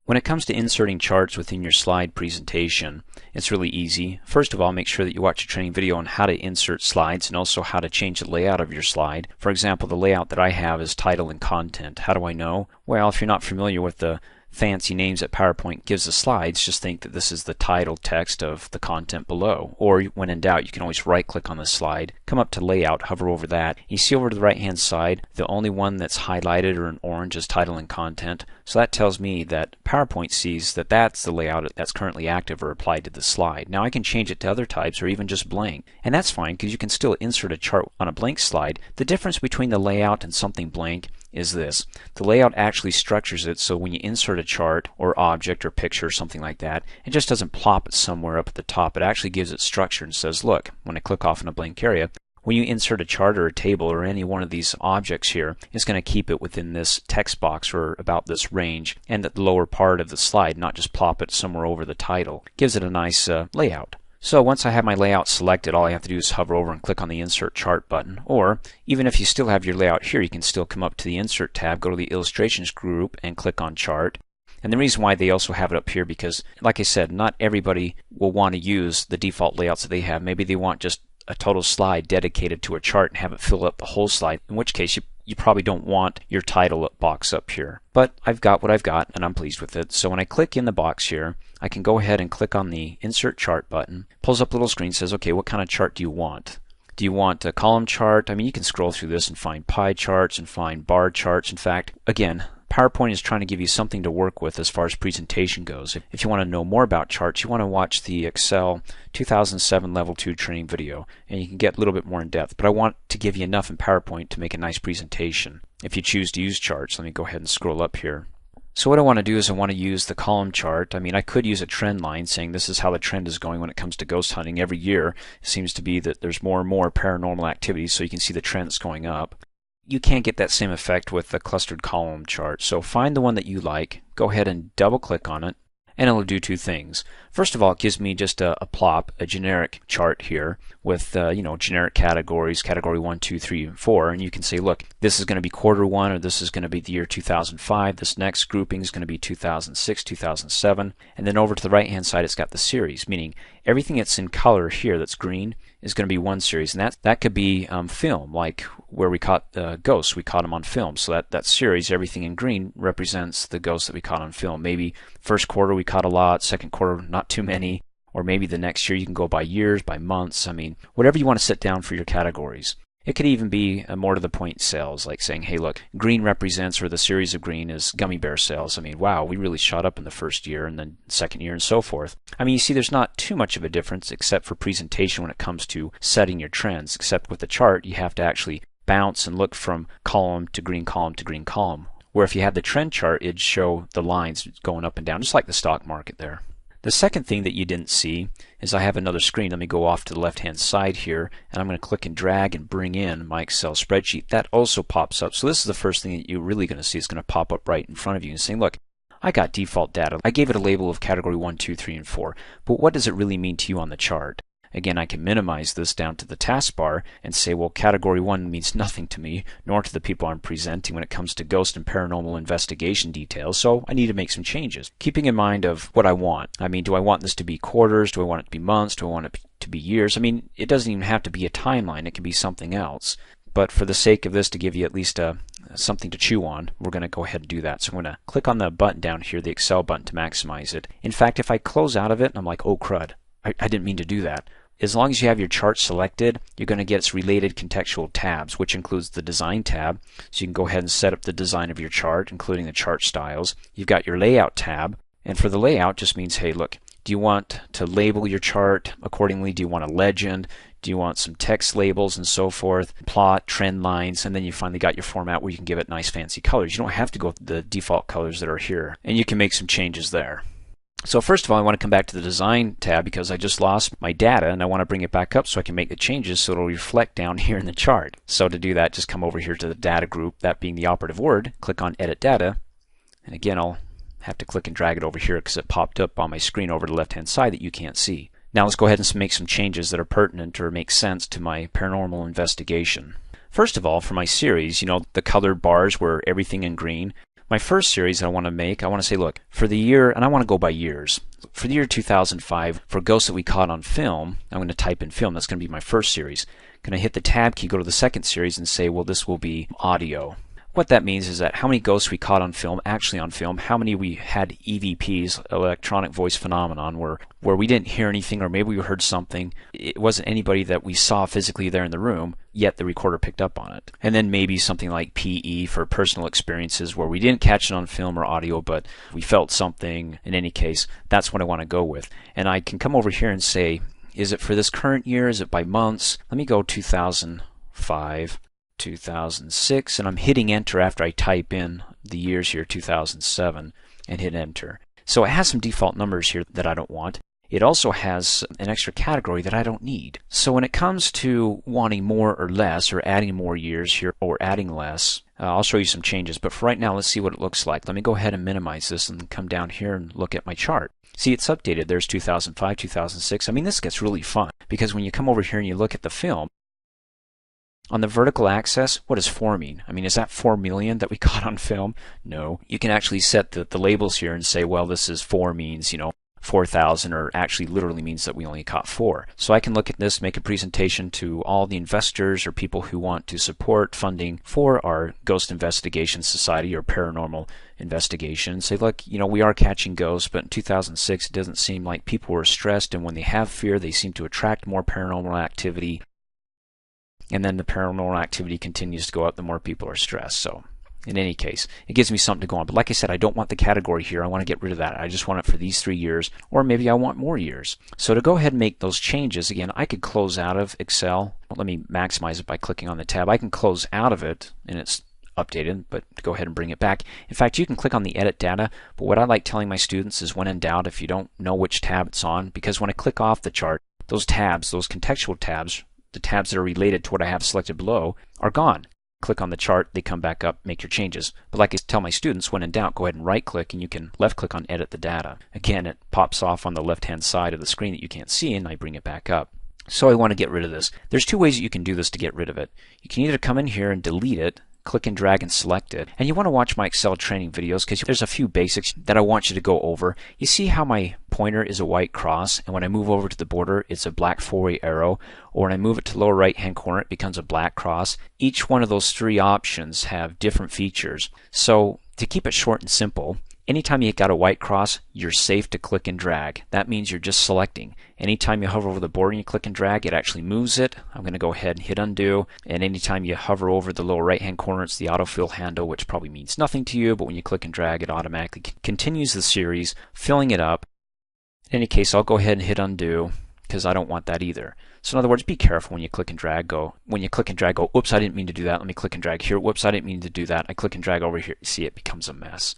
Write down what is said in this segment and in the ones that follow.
When it comes to inserting charts within your slide presentation, it's really easy. First of all, make sure that you watch a training video on how to insert slides and also how to change the layout of your slide. For example, the layout that I have is title and content. How do I know? Well, if you're not familiar with the fancy names that PowerPoint gives the slides, just think that this is the title text of the content below. Or when in doubt, you can always right click on the slide, come up to layout, hover over that. You see over to the right hand side, the only one that's highlighted or in orange is title and content. So that tells me that PowerPoint sees that that's the layout that's currently active or applied to the slide. Now I can change it to other types or even just blank. And that's fine because you can still insert a chart on a blank slide. The difference between the layout and something blank is this. The layout actually structures it so when you insert a chart or object or picture or something like that, it just doesn't plop it somewhere up at the top. It actually gives it structure and says, look, when I click off in a blank area, when you insert a chart or a table or any one of these objects here, it's going to keep it within this text box or about this range and at the lower part of the slide, not just plop it somewhere over the title. Gives it a nice layout. So once I have my layout selected, all I have to do is hover over and click on the Insert Chart button. Or even if you still have your layout here, you can still come up to the Insert tab, go to the Illustrations group, and click on Chart. And the reason why they also have it up here because, like I said, not everybody will want to use the default layouts that they have. Maybe they want just a total slide dedicated to a chart and have it fill up the whole slide, in which case you probably don't want your title box up here. But I've got what I've got and I'm pleased with it. So when I click in the box here, I can go ahead and click on the Insert Chart button. Pulls up a little screen, says, okay, what kind of chart do you want? Do you want a column chart? I mean, you can scroll through this and find pie charts and find bar charts. In fact, again, PowerPoint is trying to give you something to work with as far as presentation goes. If you want to know more about charts, you want to watch the Excel 2007 Level 2 training video, and you can get a little bit more in depth. But I want to give you enough in PowerPoint to make a nice presentation. If you choose to use charts, let me go ahead and scroll up here. So what I want to do is I want to use the column chart. I mean, I could use a trend line saying this is how the trend is going when it comes to ghost hunting. Every year it seems to be that there's more and more paranormal activity, so you can see the trends going up. You can't get that same effect with the clustered column chart. So find the one that you like, go ahead and double click on it, and it'll do two things. First of all, it gives me just a plop, a generic chart here with generic categories, category 1, 2, 3, and 4, and you can say, look, this is going to be quarter 1, or this is going to be the year 2005, this next grouping is going to be 2006, 2007, and then over to the right hand side it's got the series, meaning everything that's in color here that's green is going to be one series, and that could be film, like where we caught ghosts, we caught them on film. So that series, everything in green, represents the ghosts that we caught on film. Maybe first quarter we caught a lot, second quarter not too many, or maybe the next year you can go by years, by months. I mean, whatever you want to set down for your categories. It could even be more to the point sales, like saying, hey, look, green represents, or the series of green is gummy bear sales. I mean, wow, we really shot up in the first year and then second year and so forth. I mean, you see, there's not too much of a difference except for presentation when it comes to setting your trends, except with the chart, you have to actually bounce and look from column to green column to green column. Where if you had the trend chart, it'd show the lines going up and down, just like the stock market there. The second thing that you didn't see is I have another screen. Let me go off to the left hand side here, and I'm going to click and drag and bring in my Excel spreadsheet. That also pops up. So this is the first thing that you're really going to see. It's going to pop up right in front of you and saying, look, I got default data. I gave it a label of category 1, 2, 3, and 4. But what does it really mean to you on the chart? Again, I can minimize this down to the taskbar and say, well, category 1 means nothing to me, nor to the people I'm presenting when it comes to ghost and paranormal investigation details, so I need to make some changes. Keeping in mind of what I want. I mean, do I want this to be quarters? Do I want it to be months? Do I want it to be years? I mean, it doesn't even have to be a timeline. It can be something else. But for the sake of this, to give you at least something to chew on, we're going to go ahead and do that. So I'm going to click on the button down here, the Excel button, to maximize it. In fact, if I close out of it, I'm like, oh crud, I didn't mean to do that. As long as you have your chart selected, you're going to get its related contextual tabs, which includes the Design tab. So you can go ahead and set up the design of your chart, including the chart styles. You've got your Layout tab, and for the layout just means, hey, look, do you want to label your chart accordingly? Do you want a legend? Do you want some text labels and so forth? Plot, trend lines, and then you finally got your format where you can give it nice fancy colors. You don't have to go with the default colors that are here, and you can make some changes there. So first of all, I want to come back to the Design tab because I just lost my data and I want to bring it back up so I can make the changes so it'll reflect down here in the chart. So to do that, just come over here to the Data group, that being the operative word, click on Edit Data, and again I'll have to click and drag it over here because it popped up on my screen over to the left hand side that you can't see. Now let's go ahead and make some changes that are pertinent or make sense to my paranormal investigation. First of all, for my series, the colored bars were everything in green. My first series I want to say, look, for the year, and I want to go by years. For the year 2005, for ghosts that we caught on film, I'm going to type in film. That's going to be my first series. Going to hit the tab key, go to the second series, and say, well, this will be audio. What that means is that how many ghosts we caught on film, actually on film, how many we had EVPs, electronic voice phenomenon, where we didn't hear anything, or maybe we heard something. It wasn't anybody that we saw physically there in the room, yet the recorder picked up on it. And then maybe something like PE for personal experiences where we didn't catch it on film or audio, but we felt something. In any case, that's what I want to go with. And I can come over here and say, is it for this current year? Is it by months? Let me go 2005. 2006, and I'm hitting enter after I type in the years here, 2007, and hit enter. So it has some default numbers here that I don't want. It also has an extra category that I don't need. So when it comes to wanting more or less, or adding more years here, or adding less, I'll show you some changes. But for right now, let's see what it looks like. Let me go ahead and minimize this and come down here and look at my chart. See, it's updated. There's 2005, 2006. I mean, this gets really fun because when you come over here and you look at the film, on the vertical axis, what does 4 mean? I mean, is that 4 million that we caught on film? No. You can actually set the labels here and say, well, this is 4 means, 4,000, or actually literally means that we only caught 4. So I can look at this, make a presentation to all the investors or people who want to support funding for our Ghost Investigation Society or paranormal investigation. Say, look, we are catching ghosts, but in 2006 it doesn't seem like people were stressed, and when they have fear, they seem to attract more paranormal activity. And then the paranormal activity continues to go up the more people are stressed. So in any case, it gives me something to go on. But like I said, I don't want the category here. I want to get rid of that. I just want it for these 3 years, or maybe I want more years. So to go ahead and make those changes, again, I could close out of Excel. Let me maximize it by clicking on the tab. I can close out of it, and it's updated, but to go ahead and bring it back. In fact, you can click on the edit data, but what I like telling my students is when in doubt, if you don't know which tab it's on, because when I click off the chart, those tabs, those contextual tabs, the tabs that are related to what I have selected below, are gone. Click on the chart, they come back up, make your changes. But like I tell my students, when in doubt, go ahead and right click, and you can left click on edit the data. Again, it pops off on the left hand side of the screen that you can't see, and I bring it back up. So I want to get rid of this. There's 2 ways that you can do this to get rid of it. You can either come in here and delete it, click and drag and select it. And you want to watch my Excel training videos because there's a few basics that I want you to go over. You see how my pointer is a white cross, and when I move over to the border, it's a black 4-way arrow, or when I move it to the lower right hand corner, it becomes a black cross. Each one of those 3 options have different features. So to keep it short and simple, anytime you got a white cross, you're safe to click and drag. That means you're just selecting. Anytime you hover over the border and you click and drag, it actually moves it. I'm going to go ahead and hit undo. And anytime you hover over the lower right hand corner, it's the autofill handle, which probably means nothing to you, but when you click and drag, it automatically continues the series, filling it up. In any case, I'll go ahead and hit undo because I don't want that either. So in other words, be careful when you click and drag. When you click and drag, go, oops, I didn't mean to do that. Let me click and drag here. Whoops, I didn't mean to do that. I click and drag over here. See, it becomes a mess.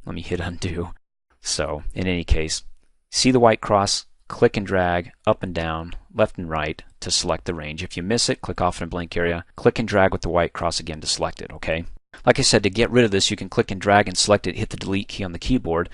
Let me hit undo. So in any case, see the white cross, click and drag up and down, left and right to select the range. If you miss it, click off in a blank area, click and drag with the white cross again to select it, okay? Like I said, to get rid of this, you can click and drag and select it, hit the delete key on the keyboard,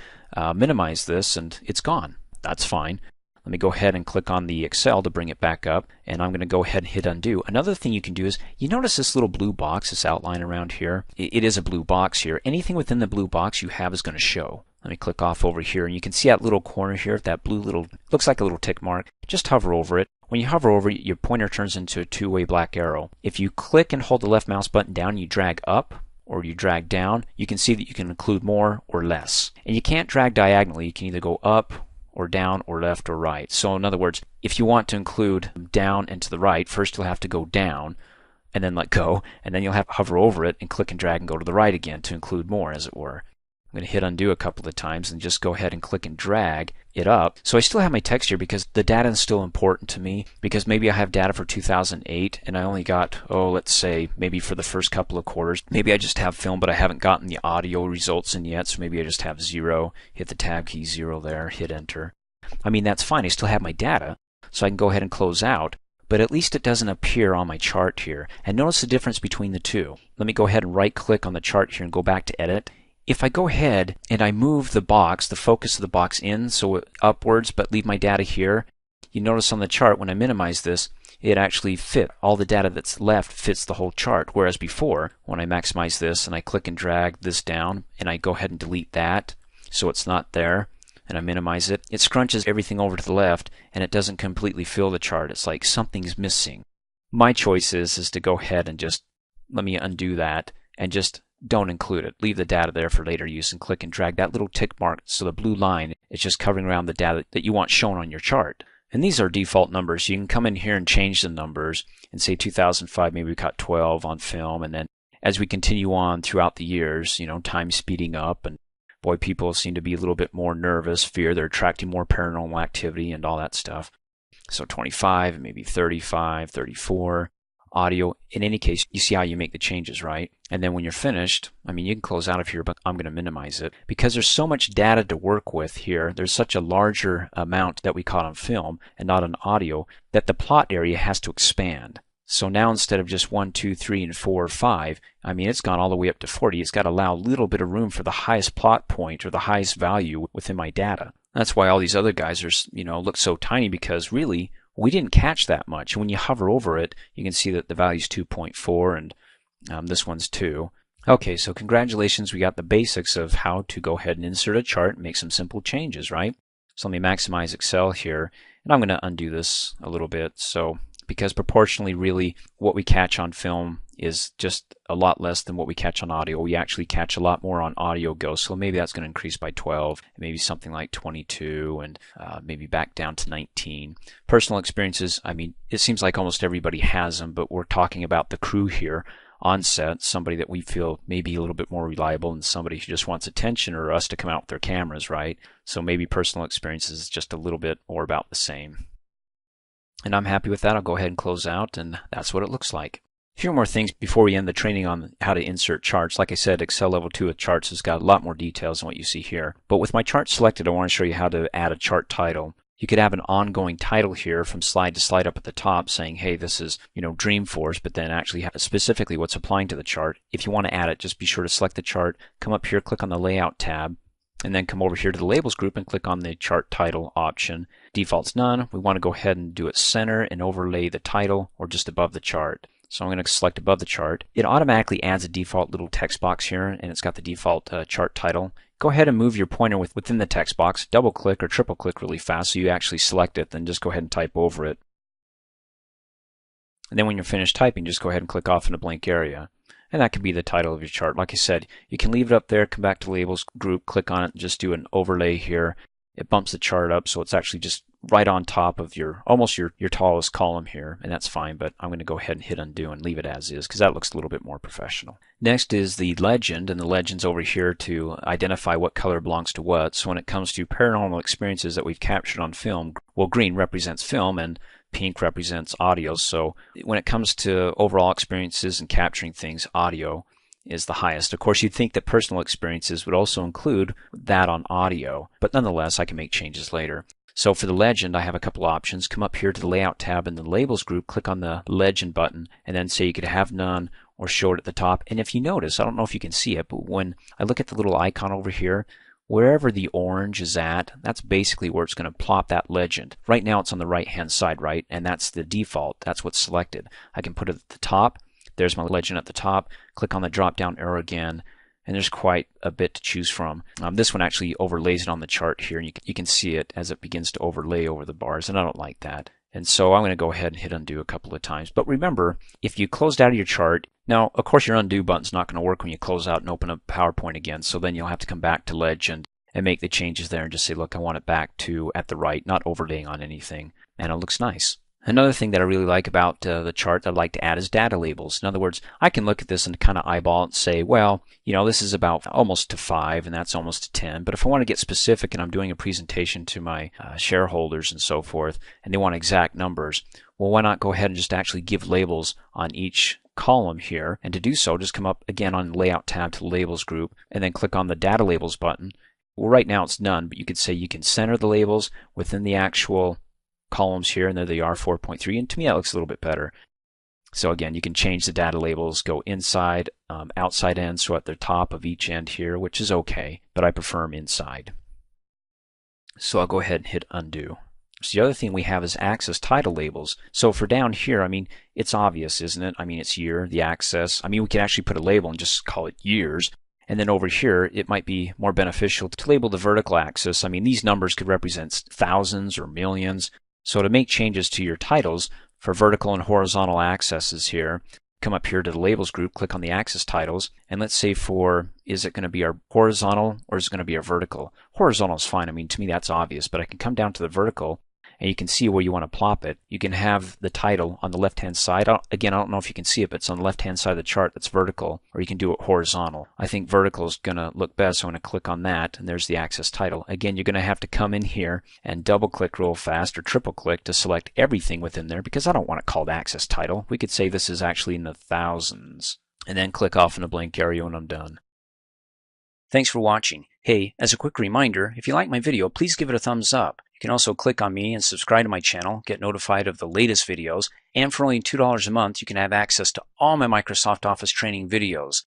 minimize this, and it's gone. That's fine. Let me go ahead and click on the Excel to bring it back up, and I'm going to go ahead and hit undo. Another thing you can do is, you notice this little blue box, this outline around here? It is a blue box here. Anything within the blue box you have is going to show. Let me click off over here, and you can see that little corner here, that blue little, looks like a little tick mark. Just hover over it. When you hover over it, your pointer turns into a 2-way black arrow. If you click and hold the left mouse button down, you drag up, or you drag down, you can see that you can include more or less. And you can't drag diagonally. You can either go up or down or left or right. So in other words, if you want to include down and to the right, first you'll have to go down and then let go, and then you'll have to hover over it and click and drag and go to the right again to include more, as it were. I'm going to hit undo a couple of times and just go ahead and click and drag it up. So I still have my text here because the data is still important to me, because maybe I have data for 2008 and I only got, let's say maybe for the first couple of quarters. Maybe I just have film, but I haven't gotten the audio results in yet, so maybe I just have 0. Hit the tab key, 0 there, hit enter. I mean, that's fine. I still have my data, so I can go ahead and close out, but at least it doesn't appear on my chart here. And notice the difference between the two. Let me go ahead and right click on the chart here and go back to edit. If I go ahead and I move the box, the focus of the box in, so upwards, but leave my data here, you notice on the chart when I minimize this, it actually fit. All the data that's left fits the whole chart, whereas before, when I maximize this and I click and drag this down and I go ahead and delete that so it's not there, and I minimize it, it scrunches everything over to the left and it doesn't completely fill the chart. It's like something's missing. My choice is to go ahead and just let me undo that and just don't include it. Leave the data there for later use and click and drag that little tick mark so the blue line is just covering around the data that you want shown on your chart. And these are default numbers. You can come in here and change the numbers and say 2005, maybe we got 12 on film, and then as we continue on throughout the years, time speeding up, and boy, people seem to be a little bit more nervous, fear, they're attracting more paranormal activity and all that stuff. So 25, maybe 35, 34. Audio, in any case, you see how you make the changes, right? And then when you're finished, you can close out of here, but I'm going to minimize it. Because there's so much data to work with here, there's such a larger amount that we caught on film and not on audio, that the plot area has to expand. So now instead of just 1, 2, 3, and 4, or 5, it's gone all the way up to 40. It's got to allow a little bit of room for the highest plot point or the highest value within my data. That's why all these other guys are, look so tiny, because really, we didn't catch that much. When you hover over it, you can see that the value is 2.4 and this one's 2. Okay, so congratulations, we got the basics of how to go ahead and insert a chart and make some simple changes, right? So let me maximize Excel here, and I'm going to undo this a little bit. So because proportionally, really, what we catch on film is just a lot less than what we catch on audio. We actually catch a lot more on audio go, so maybe that's going to increase by 12, maybe something like 22, and maybe back down to 19. Personal experiences, it seems like almost everybody has them, but we're talking about the crew here on set, somebody that we feel may be a little bit more reliable than somebody who just wants attention or us to come out with their cameras, right? So maybe personal experiences is just a little bit or about the same. And I'm happy with that. I'll go ahead and close out, and that's what it looks like. A few more things before we end the training on how to insert charts. Like I said, Excel Level 2 with charts has got a lot more details than what you see here. But with my chart selected, I want to show you how to add a chart title. You could have an ongoing title here from slide to slide up at the top saying, hey, this is, Dreamforce, but then actually have specifically what's applying to the chart. If you want to add it, just be sure to select the chart, come up here, click on the Layout tab, and then come over here to the Labels group and click on the Chart Title option. Default's none. We want to go ahead and do it center and overlay the title or just above the chart. So I'm going to select above the chart. It automatically adds a default little text box here, and it's got the default chart title. Go ahead and move your pointer within the text box. Double click or triple click really fast so you actually select it, then just go ahead and type over it. And then when you're finished typing, just go ahead and click off in a blank area. And that could be the title of your chart. Like I said, you can leave it up there, come back to Labels group, click on it, and just do an overlay here. It bumps the chart up so it's actually just right on top of almost your tallest column here, and that's fine, but I'm going to go ahead and hit undo and leave it as is because that looks a little bit more professional. Next is the legend, and the legend's over here to identify what color belongs to what. So when it comes to paranormal experiences that we've captured on film, well, green represents film and pink represents audio. So when it comes to overall experiences and capturing things, audio is the highest. Of course, you'd think that personal experiences would also include that on audio, but nonetheless, I can make changes later. So for the legend, I have a couple options. Come up here to the Layout tab in the Labels group, click on the Legend button, and then say you could have none or show it at the top. And if you notice, I don't know if you can see it, but when I look at the little icon over here, wherever the orange is at, that's basically where it's going to plop that legend. Right now it's on the right-hand side, right? And that's the default. That's what's selected. I can put it at the top. There's my legend at the top. Click on the drop-down arrow again, and there's quite a bit to choose from. This one actually overlays it on the chart here, and you can see it as it begins to overlay over the bars, and I don't like that. And so I'm going to go ahead and hit undo a couple of times. But remember, if you closed out of your chart, now of course your undo button's not going to work when you close out and open up PowerPoint again, so then you'll have to come back to Legend and make the changes there and just say, look, I want it back to at the right, not overlaying on anything, and it looks nice. Another thing that I really like about the chart that I'd like to add is data labels. In other words, I can look at this and kind of eyeball it and say, well, this is about almost to 5 and that's almost to 10. But if I want to get specific and I'm doing a presentation to my shareholders and so forth, and they want exact numbers, well, why not go ahead and just actually give labels on each column here? And to do so, just come up again on the Layout tab to the Labels group and then click on the Data Labels button. Well, right now it's none, but you could say you can center the labels within the actual columns here, and there they are, 4.3, and to me that looks a little bit better. So again, you can change the data labels, go inside, outside end, so at the top of each end here, which is okay, but I prefer them inside. So I'll go ahead and hit undo. So the other thing we have is axis title labels. So for down here, I mean, it's obvious, isn't it? I mean, it's year, the axis. I mean, we can actually put a label and just call it years. And then over here, it might be more beneficial to label the vertical axis. I mean, these numbers could represent thousands or millions. So to make changes to your titles for vertical and horizontal axes here, come up here to the labels group, click on the axis titles, and let's say is it going to be our horizontal or is it going to be our vertical? Horizontal is fine. I mean, to me, that's obvious, but I can come down to the vertical and you can see where you want to plop it. You can have the title on the left-hand side. Again, I don't know if you can see it, but it's on the left-hand side of the chart that's vertical, or you can do it horizontal. I think vertical is going to look best, so I'm going to click on that, and there's the axis title. Again, you're going to have to come in here and double-click real fast or triple-click to select everything within there, because I don't want it called axis title. We could say this is actually in the thousands, and then click off in the blank area when I'm done. Thanks for watching. Hey, as a quick reminder, if you like my video, please give it a thumbs up. You can also click on me and subscribe to my channel, get notified of the latest videos, and for only $2 a month, you can have access to all my Microsoft Office training videos.